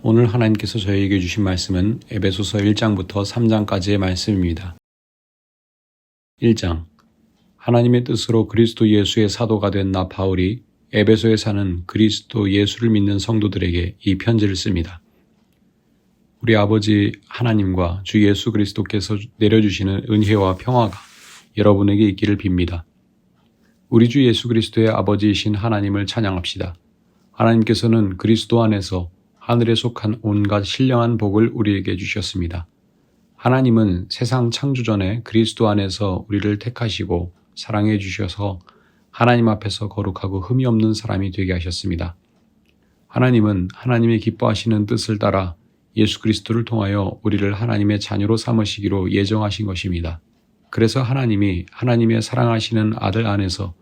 오늘 하나님께서 저희에게 주신 말씀은 에베소서 1장부터 3장까지의 말씀입니다. 1장. 하나님의 뜻으로 그리스도 예수의 사도가 된 나 바울이 에베소에 사는 그리스도 예수를 믿는 성도들에게 이 편지를 씁니다. 우리 아버지 하나님과 주 예수 그리스도께서 내려주시는 은혜와 평화가 여러분에게 있기를 빕니다. 우리 주 예수 그리스도의 아버지이신 하나님을 찬양합시다. 하나님께서는 그리스도 안에서 하늘에 속한 온갖 신령한 복을 우리에게 주셨습니다. 하나님은 세상 창조 전에 그리스도 안에서 우리를 택하시고 사랑해 주셔서 하나님 앞에서 거룩하고 흠이 없는 사람이 되게 하셨습니다. 하나님은 하나님의 기뻐하시는 뜻을 따라 예수 그리스도를 통하여 우리를 하나님의 자녀로 삼으시기로 예정하신 것입니다. 그래서 하나님이 하나님의 사랑하시는 아들 안에서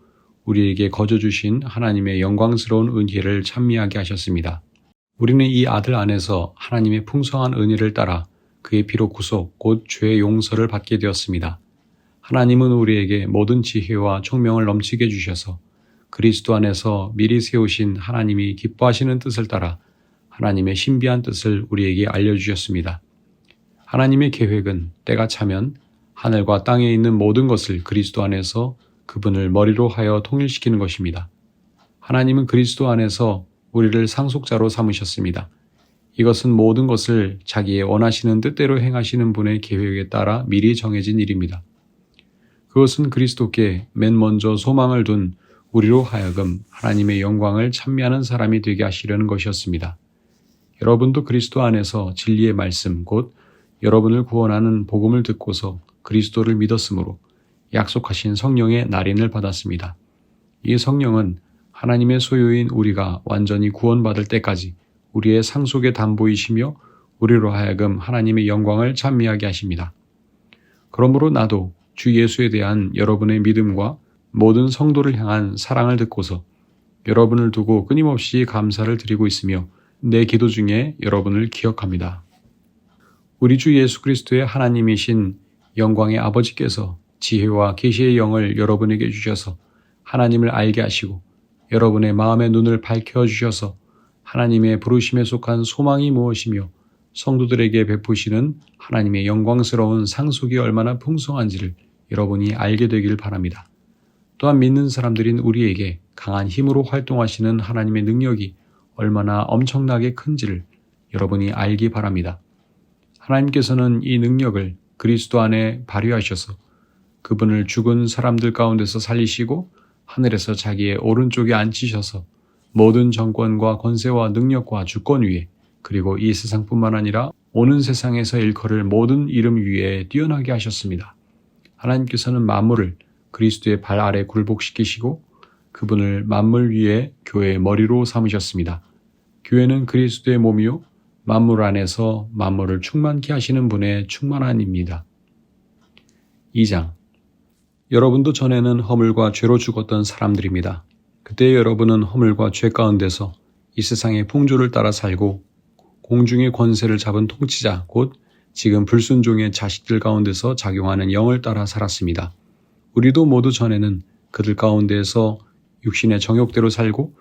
우리에게 거저 주신 하나님의 영광스러운 은혜를 찬미하게 하셨습니다. 우리는 이 아들 안에서 하나님의 풍성한 은혜를 따라 그의 피로 구속 곧 죄의 용서를 받게 되었습니다. 하나님은 우리에게 모든 지혜와 총명을 넘치게 주셔서 그리스도 안에서 미리 세우신 하나님이 기뻐하시는 뜻을 따라 하나님의 신비한 뜻을 우리에게 알려주셨습니다. 하나님의 계획은 때가 차면 하늘과 땅에 있는 모든 것을 그리스도 안에서 그분을 머리로 하여 통일시키는 것입니다. 하나님은 그리스도 안에서 우리를 상속자로 삼으셨습니다. 이것은 모든 것을 자기의 원하시는 뜻대로 행하시는 분의 계획에 따라 미리 정해진 일입니다. 그것은 그리스도께 맨 먼저 소망을 둔 우리로 하여금 하나님의 영광을 찬미하는 사람이 되게 하시려는 것이었습니다. 여러분도 그리스도 안에서 진리의 말씀 곧 여러분을 구원하는 복음을 듣고서 그리스도를 믿었으므로 약속하신 성령의 날인을 받았습니다. 이 성령은 하나님의 소유인 우리가 완전히 구원받을 때까지 우리의 상속의 담보이시며 우리로 하여금 하나님의 영광을 찬미하게 하십니다. 그러므로 나도 주 예수에 대한 여러분의 믿음과 모든 성도를 향한 사랑을 듣고서 여러분을 두고 끊임없이 감사를 드리고 있으며 내 기도 중에 여러분을 기억합니다. 우리 주 예수 그리스도의 하나님이신 영광의 아버지께서 지혜와 계시의 영을 여러분에게 주셔서 하나님을 알게 하시고 여러분의 마음의 눈을 밝혀주셔서 하나님의 부르심에 속한 소망이 무엇이며 성도들에게 베푸시는 하나님의 영광스러운 상속이 얼마나 풍성한지를 여러분이 알게 되길 바랍니다. 또한 믿는 사람들인 우리에게 강한 힘으로 활동하시는 하나님의 능력이 얼마나 엄청나게 큰지를 여러분이 알기 바랍니다. 하나님께서는 이 능력을 그리스도 안에 발휘하셔서 그분을 죽은 사람들 가운데서 살리시고 하늘에서 자기의 오른쪽에 앉히셔서 모든 정권과 권세와 능력과 주권 위에 그리고 이 세상뿐만 아니라 오는 세상에서 일컬을 모든 이름 위에 뛰어나게 하셨습니다. 하나님께서는 만물을 그리스도의 발 아래 굴복시키시고 그분을 만물 위에 교회의 머리로 삼으셨습니다. 교회는 그리스도의 몸이요 만물 안에서 만물을 충만케 하시는 분의 충만함입니다. 2장. 여러분도 전에는 허물과 죄로 죽었던 사람들입니다. 그때 여러분은 허물과 죄 가운데서 이 세상의 풍조를 따라 살고 공중의 권세를 잡은 통치자 곧 지금 불순종의 자식들 가운데서 작용하는 영을 따라 살았습니다. 우리도 모두 전에는 그들 가운데서 육신의 정욕대로 살고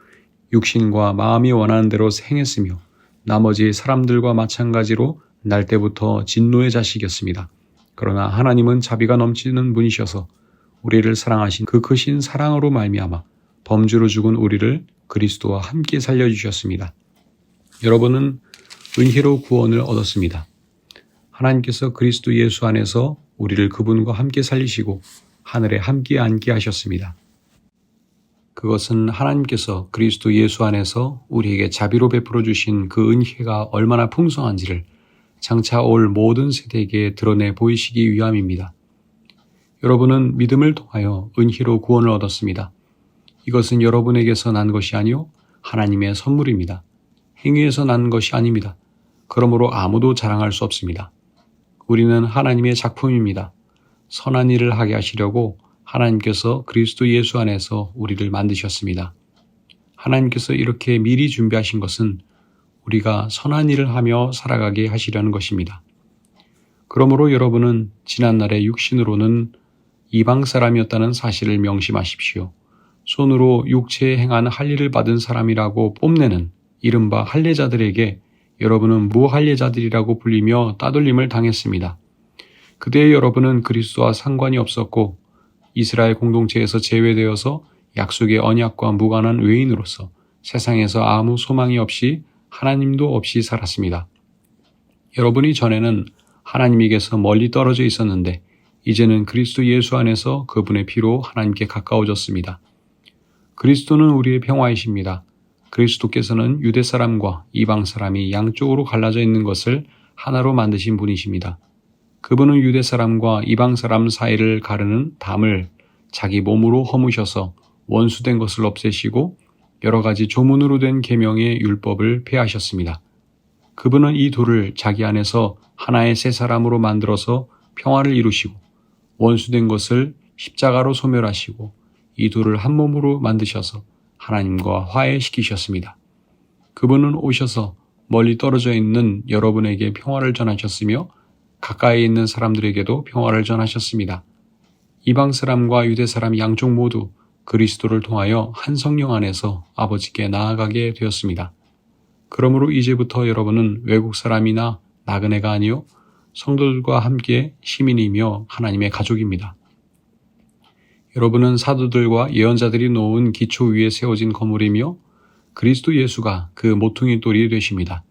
육신과 마음이 원하는 대로 행했으며 나머지 사람들과 마찬가지로 날 때부터 진노의 자식이었습니다. 그러나 하나님은 자비가 넘치는 분이셔서 우리를 사랑하신 그 크신 사랑으로 말미암아 범죄로 죽은 우리를 그리스도와 함께 살려주셨습니다. 여러분은 은혜로 구원을 얻었습니다. 하나님께서 그리스도 예수 안에서 우리를 그분과 함께 살리시고 하늘에 함께 앉게 하셨습니다. 그것은 하나님께서 그리스도 예수 안에서 우리에게 자비로 베풀어 주신 그 은혜가 얼마나 풍성한지를 장차 올 모든 세대에게 드러내 보이시기 위함입니다. 여러분은 믿음을 통하여 은혜로 구원을 얻었습니다. 이것은 여러분에게서 난 것이 아니요 하나님의 선물입니다. 행위에서 난 것이 아닙니다. 그러므로 아무도 자랑할 수 없습니다. 우리는 하나님의 작품입니다. 선한 일을 하게 하시려고 하나님께서 그리스도 예수 안에서 우리를 만드셨습니다. 하나님께서 이렇게 미리 준비하신 것은 우리가 선한 일을 하며 살아가게 하시려는 것입니다. 그러므로 여러분은 지난날의 육신으로는 이방 사람이었다는 사실을 명심하십시오. 손으로 육체에 행한 할례를 받은 사람이라고 뽐내는 이른바 할례자들에게 여러분은 무할례자들이라고 불리며 따돌림을 당했습니다. 그때의 여러분은 그리스도와 상관이 없었고 이스라엘 공동체에서 제외되어서 약속의 언약과 무관한 외인으로서 세상에서 아무 소망이 없이 하나님도 없이 살았습니다. 여러분이 전에는 하나님에게서 멀리 떨어져 있었는데 이제는 그리스도 예수 안에서 그분의 피로 하나님께 가까워졌습니다. 그리스도는 우리의 평화이십니다. 그리스도께서는 유대 사람과 이방 사람이 양쪽으로 갈라져 있는 것을 하나로 만드신 분이십니다. 그분은 유대 사람과 이방 사람 사이를 가르는 담을 자기 몸으로 허무셔서 원수된 것을 없애시고 여러 가지 조문으로 된 계명의 율법을 폐하셨습니다. 그분은 이 돌을 자기 안에서 하나의 새 사람으로 만들어서 평화를 이루시고 원수된 것을 십자가로 소멸하시고 이 돌을 한 몸으로 만드셔서 하나님과 화해시키셨습니다. 그분은 오셔서 멀리 떨어져 있는 여러분에게 평화를 전하셨으며 가까이 있는 사람들에게도 평화를 전하셨습니다. 이방 사람과 유대 사람 양쪽 모두 그리스도를 통하여 한 성령 안에서 아버지께 나아가게 되었습니다. 그러므로 이제부터 여러분은 외국 사람이나 나그네가 아니요 성도들과 함께 시민이며 하나님의 가족입니다. 여러분은 사도들과 예언자들이 놓은 기초 위에 세워진 건물이며 그리스도 예수가 그 모퉁이 돌이 되십니다.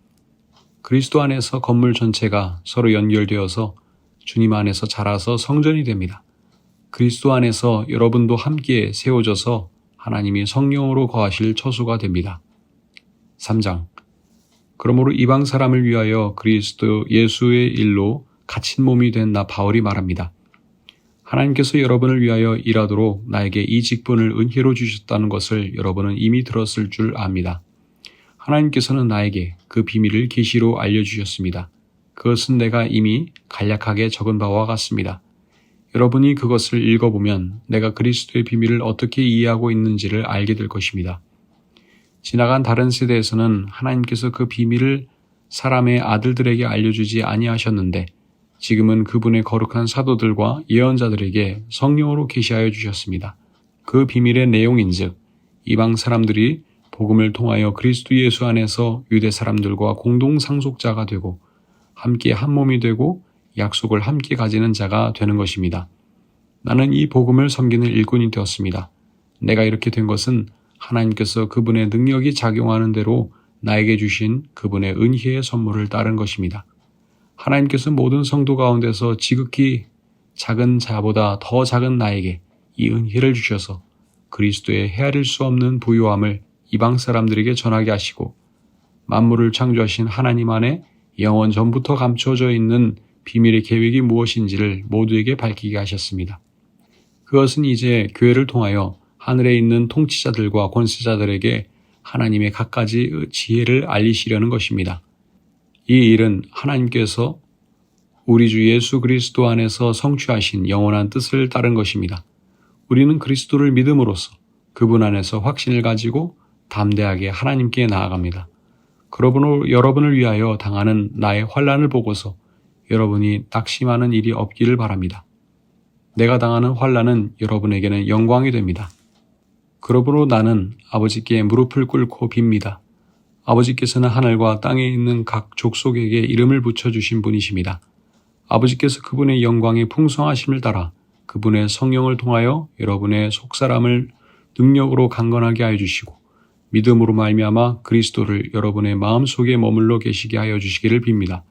그리스도 안에서 건물 전체가 서로 연결되어서 주님 안에서 자라서 성전이 됩니다. 그리스도 안에서 여러분도 함께 세워져서 하나님이 성령으로 거하실 처소가 됩니다. 3장. 그러므로 이방 사람을 위하여 그리스도 예수의 일로 갇힌 몸이 된 나 바울이 말합니다. 하나님께서 여러분을 위하여 일하도록 나에게 이 직분을 은혜로 주셨다는 것을 여러분은 이미 들었을 줄 압니다. 하나님께서는 나에게 그 비밀을 계시로 알려주셨습니다. 그것은 내가 이미 간략하게 적은 바와 같습니다. 여러분이 그것을 읽어보면 내가 그리스도의 비밀을 어떻게 이해하고 있는지를 알게 될 것입니다. 지나간 다른 세대에서는 하나님께서 그 비밀을 사람의 아들들에게 알려주지 아니하셨는데 지금은 그분의 거룩한 사도들과 예언자들에게 성령으로 계시하여 주셨습니다. 그 비밀의 내용인즉 이방 사람들이 복음을 통하여 그리스도 예수 안에서 유대 사람들과 공동 상속자가 되고 함께 한 몸이 되고 약속을 함께 가지는 자가 되는 것입니다. 나는 이 복음을 섬기는 일꾼이 되었습니다. 내가 이렇게 된 것은 하나님께서 그분의 능력이 작용하는 대로 나에게 주신 그분의 은혜의 선물을 따른 것입니다. 하나님께서 모든 성도 가운데서 지극히 작은 자보다 더 작은 나에게 이 은혜를 주셔서 그리스도의 헤아릴 수 없는 부요함을 이방 사람들에게 전하게 하시고 만물을 창조하신 하나님 안에 영원 전부터 감춰져 있는 비밀의 계획이 무엇인지를 모두에게 밝히게 하셨습니다. 그것은 이제 교회를 통하여 하늘에 있는 통치자들과 권세자들에게 하나님의 갖가지 지혜를 알리시려는 것입니다. 이 일은 하나님께서 우리 주 예수 그리스도 안에서 성취하신 영원한 뜻을 따른 것입니다. 우리는 그리스도를 믿음으로써 그분 안에서 확신을 가지고 담대하게 하나님께 나아갑니다. 그러므로 여러분을 위하여 당하는 나의 환난을 보고서 여러분이 낙심하는 일이 없기를 바랍니다. 내가 당하는 환난은 여러분에게는 영광이 됩니다. 그러므로 나는 아버지께 무릎을 꿇고 빕니다. 아버지께서는 하늘과 땅에 있는 각 족속에게 이름을 붙여주신 분이십니다. 아버지께서 그분의 영광의 풍성하심을 따라 그분의 성령을 통하여 여러분의 속사람을 능력으로 강건하게 하여 주시고 믿음으로 말미암아 그리스도를 여러분의 마음속에 머물러 계시게 하여 주시기를 빕니다.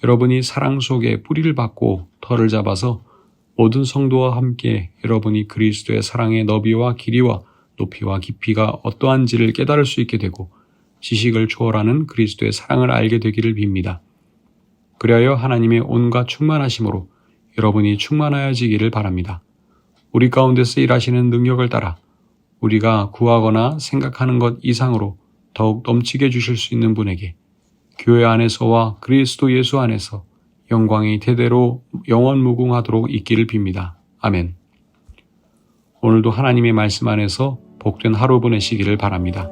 여러분이 사랑 속에 뿌리를 받고 털을 잡아서 모든 성도와 함께 여러분이 그리스도의 사랑의 너비와 길이와 높이와 깊이가 어떠한지를 깨달을 수 있게 되고 지식을 초월하는 그리스도의 사랑을 알게 되기를 빕니다. 그리하여 하나님의 온갖 충만하심으로 여러분이 충만하여지기를 바랍니다. 우리 가운데서 일하시는 능력을 따라 우리가 구하거나 생각하는 것 이상으로 더욱 넘치게 주실 수 있는 분에게 교회 안에서와 그리스도 예수 안에서 영광이 대대로 영원무궁하도록 있기를 빕니다. 아멘. 오늘도 하나님의 말씀 안에서 복된 하루 보내시기를 바랍니다.